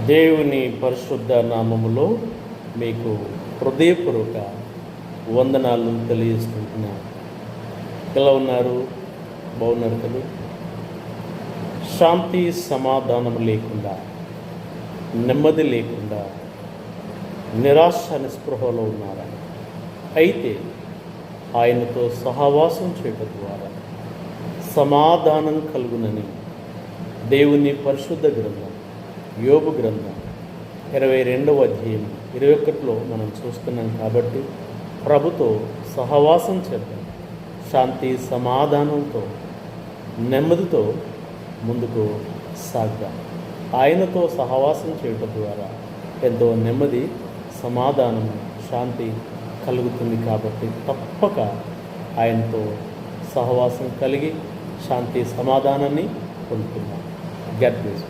దేవుని పరిశుద్ధ నామములో మీకు హృదయపూర్వక వందనాలను తెలియజేసుకుంటున్నాను. ఎలా ఉన్నారు? బాగున్నారు కదా? శాంతి సమాధానం లేకుండా, నెమ్మది లేకుండా, నిరాశ నిస్పృహలో ఉన్నారా? అయితే ఆయనతో సహవాసం చేయడం ద్వారా సమాధానం కలుగునని దేవుని పరిశుద్ధ గ్రంథం యోబు గ్రంథం 22వ అధ్యాయం 21లో మనం చూస్తున్నాం. కాబట్టి ప్రభుతో సహవాసం చేద్దాం. శాంతి సమాధానంతో, నెమ్మదితో ముందుకు సాగుదాం. ఆయనతో సహవాసం చేయడం ద్వారా ఎంతో నెమ్మది, సమాధానం, శాంతి కలుగుతుంది. కాబట్టి తప్పక ఆయనతో సహవాసం కలిగి శాంతి సమాధానాన్ని పొందుతున్నాం. God bless.